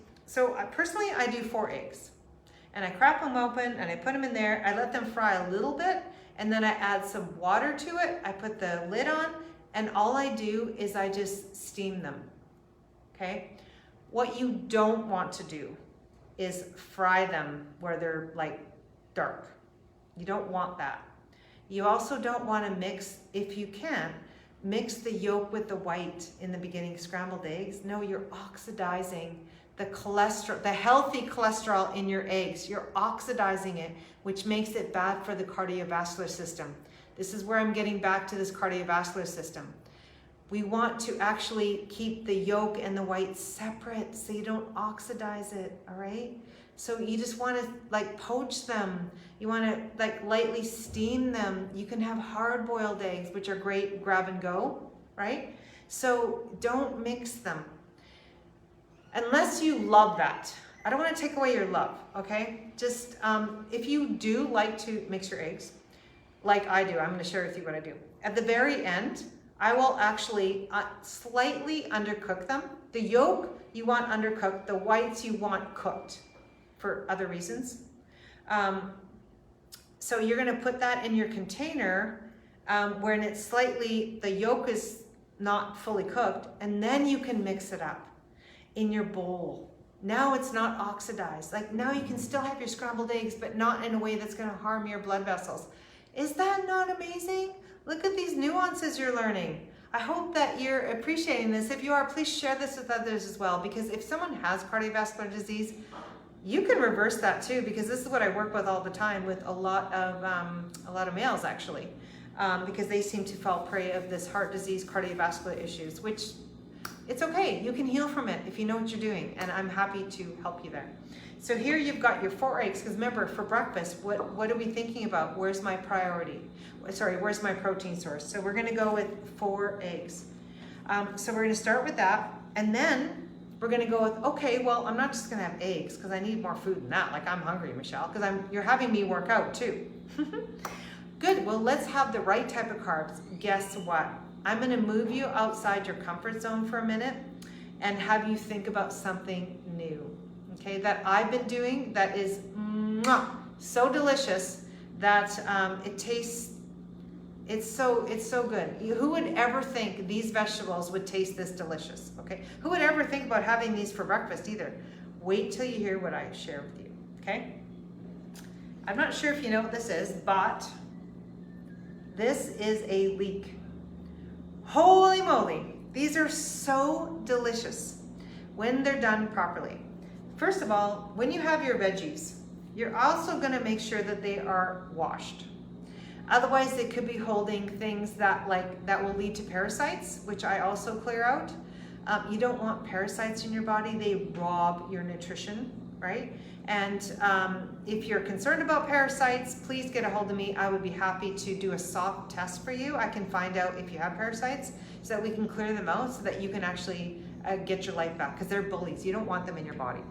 personally I do 4 eggs. And I crack them open and I put them in there. I let them fry a little bit and then I add some water to it. I put the lid on and all I do is I just steam them, okay? What you don't want to do is fry them where they're like dark. You don't want that. You also don't want to mix, if you can, mix the yolk with the white in the beginning, scrambled eggs. No, you're oxidizing the cholesterol, the healthy cholesterol in your eggs. You're oxidizing it, which makes it bad for the cardiovascular system. This is where I'm getting back to this cardiovascular system. We want to actually keep the yolk and the white separate so you don't oxidize it, all right? So you just want to like poach them. You want to like lightly steam them. You can have hard-boiled eggs, which are great grab and go, right? So don't mix them. Unless you love that. I don't want to take away your love, okay? Just if you do like to mix your eggs, like I do, I'm going to share with you what I do. At the very end, I will actually slightly undercook them. The yolk you want undercooked, the whites you want cooked for other reasons. So you're going to put that in your container when it's slightly, the yolk is not fully cooked, and then you can mix it up in your bowl. Now it's not oxidized. Like now you can still have your scrambled eggs, but not in a way that's going to harm your blood vessels. Is that not amazing? Look at these nuances you're learning. I hope that you're appreciating this. If you are, please share this with others as well, because if someone has cardiovascular disease, you can reverse that too, because this is what I work with all the time with a lot of males actually, because they seem to fall prey of this heart disease, cardiovascular issues, which it's okay. You can heal from it if you know what you're doing, and I'm happy to help you there. So here you've got your 4 eggs, because remember, for breakfast, what are we thinking about? Where's my priority? Sorry, where's my protein source? So we're gonna go with 4 eggs. So we're gonna start with that, and then we're gonna go with, okay, well, I'm not just gonna have eggs because I need more food than that. Like, I'm hungry, Michelle, because you're having me work out too. Good, well, let's have the right type of carbs. Guess what? I'm gonna move you outside your comfort zone for a minute and have you think about something new, okay, that I've been doing that is so delicious that it tastes, it's so good. Who would ever think these vegetables would taste this delicious, okay? Who would ever think about having these for breakfast either? Wait till you hear what I share with you, okay? I'm not sure if you know what this is, but this is a leek. Holy moly, these are so delicious when they're done properly. First of all, when you have your veggies, you're also gonna make sure that they are washed. Otherwise, they could be holding things that will lead to parasites, which I also clear out. You don't want parasites in your body. They rob your nutrition, right? And if you're concerned about parasites, please get a hold of me. I would be happy to do a soft test for you. I can find out if you have parasites so that we can clear them out so that you can actually get your life back, because they're bullies. You don't want them in your body.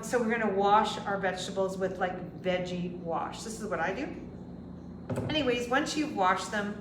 So we're gonna wash our vegetables with like veggie wash. This is what I do. Anyways, once you've washed them,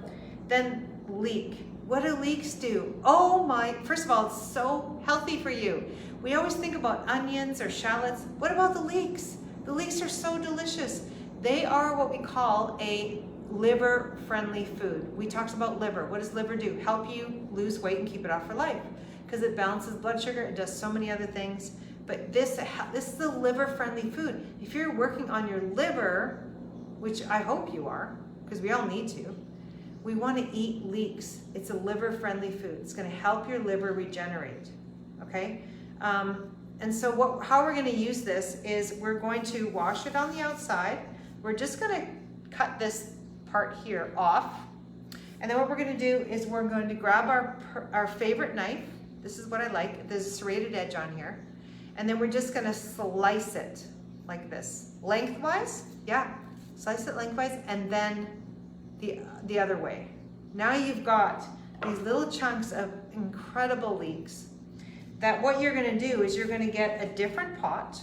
then leek. What do leeks do? Oh my, first of all, it's so healthy for you. We always think about onions or shallots. What about the leeks? The leeks are so delicious. They are what we call a liver-friendly food. We talked about liver. What does liver do? Help you lose weight and keep it off for life, because it balances blood sugar. It does so many other things. But this is a liver-friendly food. If you're working on your liver, which I hope you are, because we all need to, we want to eat leeks. It's a liver-friendly food. It's going to help your liver regenerate, okay? And so how we're going to use this is we're going to wash it on the outside. We're just going to cut this part here off. And then what we're going to do is we're going to grab our favorite knife. This is what I like. There's a serrated edge on here. And then we're just going to slice it like this. Lengthwise, yeah. Slice it lengthwise, and then the other way. Now you've got these little chunks of incredible leeks that what you're gonna do is you're gonna get a different pot,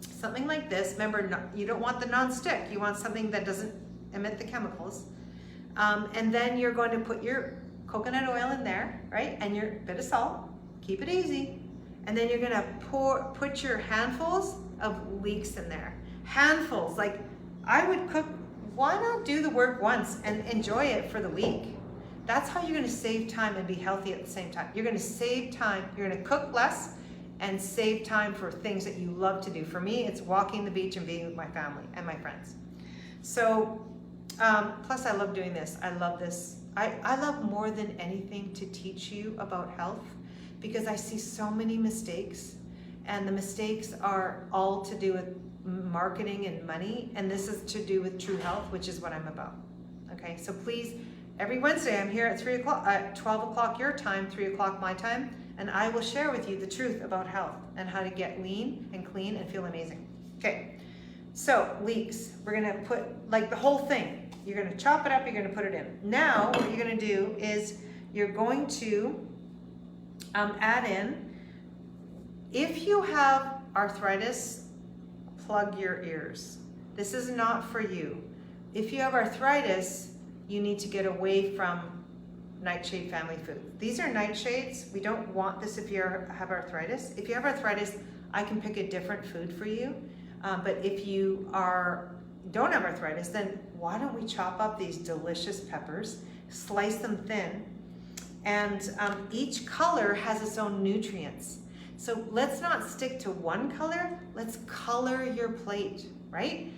something like this. Remember, you don't want the non-stick. You want something that doesn't emit the chemicals. And then you're going to put your coconut oil in there, right? And your bit of salt, keep it easy. And then you're gonna put your handfuls of leeks in there. Handfuls, like, I would cook, why not do the work once and enjoy it for the week? That's how you're gonna save time and be healthy at the same time. You're gonna save time, you're gonna cook less and save time for things that you love to do. For me, it's walking the beach and being with my family and my friends. So, plus I love doing this. I love this. I love more than anything to teach you about health, because I see so many mistakes, and the mistakes are all to do with marketing and money, and this is to do with true health, which is what I'm about. Okay, so please, every Wednesday I'm here at 3 o'clock, 12 o'clock your time, 3 o'clock my time, and I will share with you the truth about health and how to get lean and clean and feel amazing. Okay, so leeks, we're gonna put like the whole thing. You're gonna chop it up, you're gonna put it in. Now, what you're gonna do is you're going to add in, if you have arthritis, plug your ears. This is not for you. If you have arthritis, you need to get away from nightshade family food. These are nightshades. We don't want this if you have arthritis. If you have arthritis, I can pick a different food for you. But if you don't have arthritis, then why don't we chop up these delicious peppers, slice them thin, and each color has its own nutrients. So let's not stick to one color, let's color your plate, right?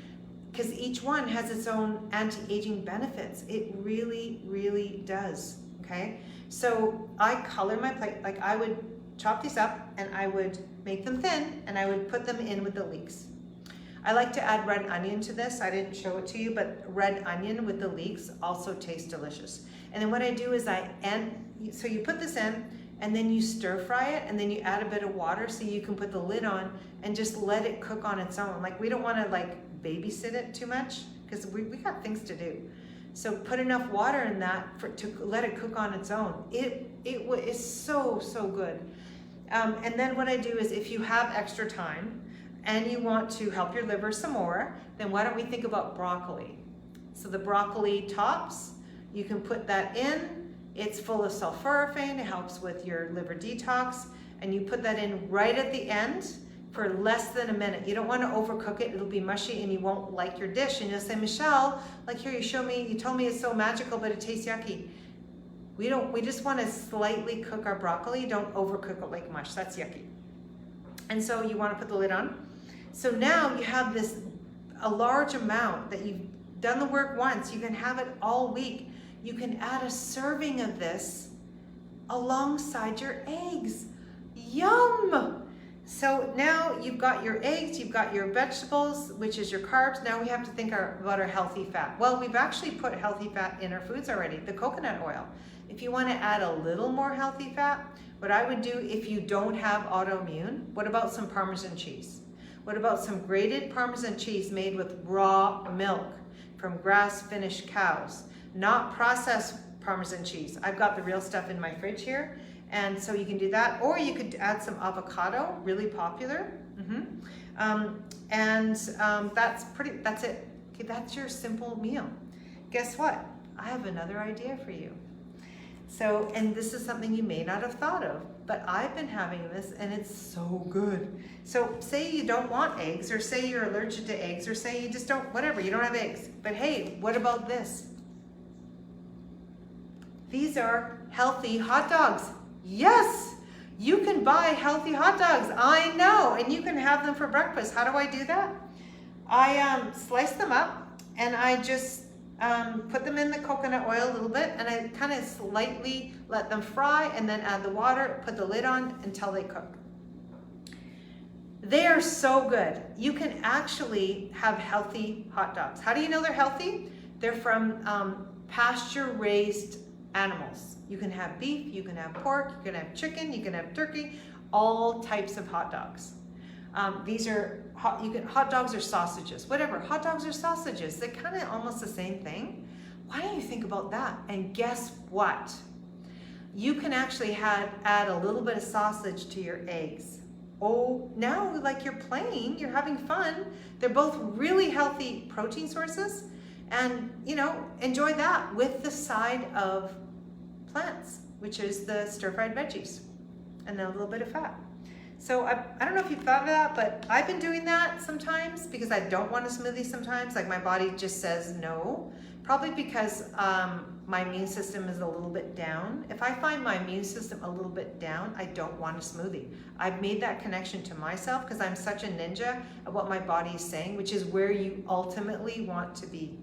Because each one has its own anti-aging benefits. It really, really does, okay? So I color my plate, like I would chop these up and I would make them thin and I would put them in with the leeks. I like to add red onion to this. I didn't show it to you, but red onion with the leeks also tastes delicious. And then what I do is so you put this in, and then you stir fry it, and then you add a bit of water so you can put the lid on and just let it cook on its own. Like, we don't want to like babysit it too much because we got things to do. So put enough water in that to let it cook on its own. It is so, so good. And then what I do is if you have extra time and you want to help your liver some more, then why don't we think about broccoli? So the broccoli tops, you can put that in. It's full of sulforaphane, it helps with your liver detox, and you put that in right at the end for less than a minute. You don't want to overcook it, it'll be mushy and you won't like your dish. And you'll say, Michelle, like here you told me it's so magical, but it tastes yucky. We just want to slightly cook our broccoli, don't overcook it like mush, that's yucky. And so you want to put the lid on. So now you have a large amount that you've done the work once, you can have it all week. You can add a serving of this alongside your eggs. Yum! So now you've got your eggs, you've got your vegetables, which is your carbs. Now we have to think about our healthy fat. Well, we've actually put healthy fat in our foods already, the coconut oil. If you want to add a little more healthy fat, what I would do if you don't have autoimmune, what about some Parmesan cheese? What about some grated Parmesan cheese made with raw milk from grass-finished cows? Not processed Parmesan cheese. I've got the real stuff in my fridge here. And so you can do that, or you could add some avocado, really popular. That's it. Okay, that's your simple meal. Guess what? I have another idea for you. So, and this is something you may not have thought of, but I've been having this and it's so good. So say you don't want eggs, or say you're allergic to eggs, or say you just don't, whatever, you don't have eggs. But hey, what about this? These are healthy hot dogs. Yes, you can buy healthy hot dogs. I know, and you can have them for breakfast. How do I do that? I slice them up and I just put them in the coconut oil a little bit, and I kind of slightly let them fry and then add the water, put the lid on until they cook. They are so good. You can actually have healthy hot dogs. How do you know they're healthy? They're from pasture-raised animals. You can have beef, you can have pork, you can have chicken, you can have turkey, all types of hot dogs. These are hot dogs or sausages, whatever. Hot dogs or sausages, they're kind of almost the same thing. Why don't you think about that? And guess what? You can actually add a little bit of sausage to your eggs. Oh, now like you're playing, you're having fun. They're both really healthy protein sources, and enjoy that with the side of plants, which is the stir-fried veggies, and then a little bit of fat. So I don't know if you've thought of that, but I've been doing that sometimes because I don't want a smoothie sometimes. Like my body just says no, probably because my immune system is a little bit down. If I find my immune system a little bit down, I don't want a smoothie. I've made that connection to myself because I'm such a ninja at what my body is saying, which is where you ultimately want to be.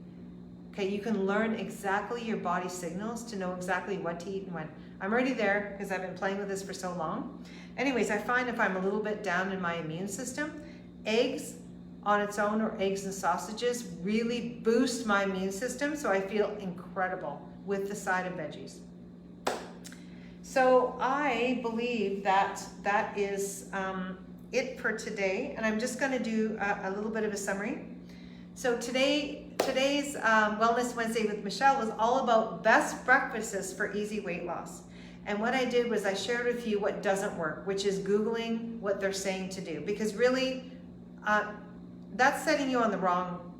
Okay, you can learn exactly your body signals to know exactly what to eat and when. I'm already there because I've been playing with this for so long. Anyways, I find if I'm a little bit down in my immune system, eggs on its own, or eggs and sausages, really boost my immune system, so I feel incredible with the side of veggies. So I believe that is it for today, and I'm just going to do a little bit of a summary. So today's Wellness Wednesday with Michelle was all about best breakfasts for easy weight loss. And what I did was I shared with you what doesn't work, which is Googling what they're saying to do, because really that's setting you on the wrong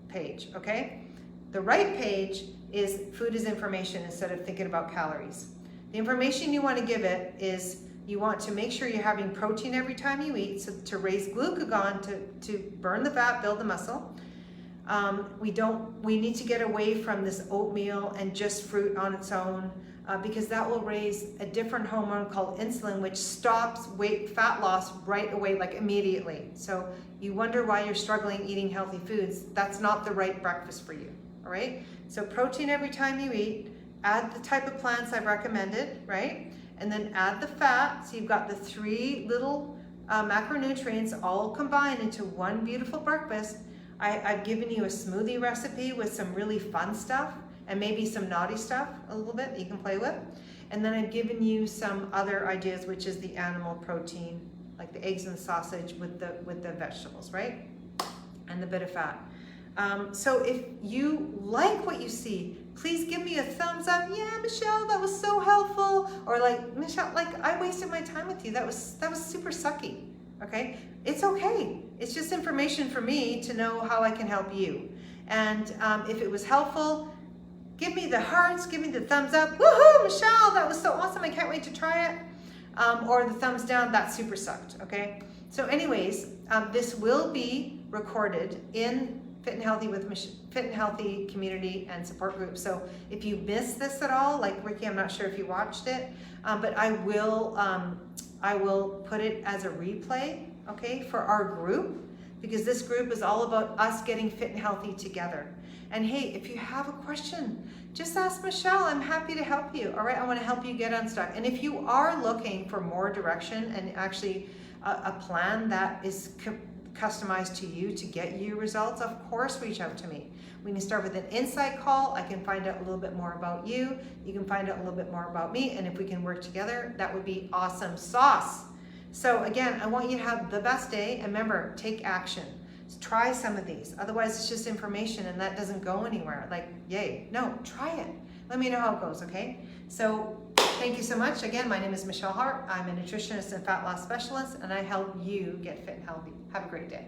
page, okay? The right page is food is information instead of thinking about calories. The information you want to give it is you want to make sure you're having protein every time you eat, so to raise glucagon to burn the fat, build the muscle. We need to get away from this oatmeal and just fruit on its own, because that will raise a different hormone called insulin, which stops fat loss right away, like immediately. So you wonder why you're struggling eating healthy foods. That's not the right breakfast for you, all right? So protein every time you eat, add the type of plants I've recommended, right? And then add the fat, so you've got the 3 little macronutrients all combined into one beautiful breakfast. I've given you a smoothie recipe with some really fun stuff and maybe some naughty stuff a little bit that you can play with. And then I've given you some other ideas, which is the animal protein, like the eggs and sausage with the vegetables, right? And the bit of fat. So if you like what you see, please give me a thumbs up. Yeah, Michelle, that was so helpful. Or like, Michelle, like I wasted my time with you. That was super sucky. Okay, it's okay. It's just information for me to know how I can help you. And if it was helpful, give me the hearts, give me the thumbs up. Woohoo, Michelle, that was so awesome. I can't wait to try it. Or the thumbs down, that super sucked, okay? So anyways, this will be recorded in Fit and Healthy community and support group. So if you missed this at all, like Ricky, I'm not sure if you watched it, but I will put it as a replay, okay, for our group, because this group is all about us getting fit and healthy together. And hey, if you have a question, just ask Michelle. I'm happy to help you. All right, I want to help you get unstuck. And if you are looking for more direction and actually a plan that is customized to you to get you results, of course, reach out to me. We can start with an insight call. I can find out a little bit more about you. You can find out a little bit more about me. And if we can work together, that would be awesome sauce. So again, I want you to have the best day. And remember, take action. Try some of these. Otherwise, it's just information and that doesn't go anywhere. Like, yay. No, try it. Let me know how it goes, okay? So thank you so much. Again, my name is Michelle Hart. I'm a nutritionist and fat loss specialist, and I help you get fit and healthy. Have a great day.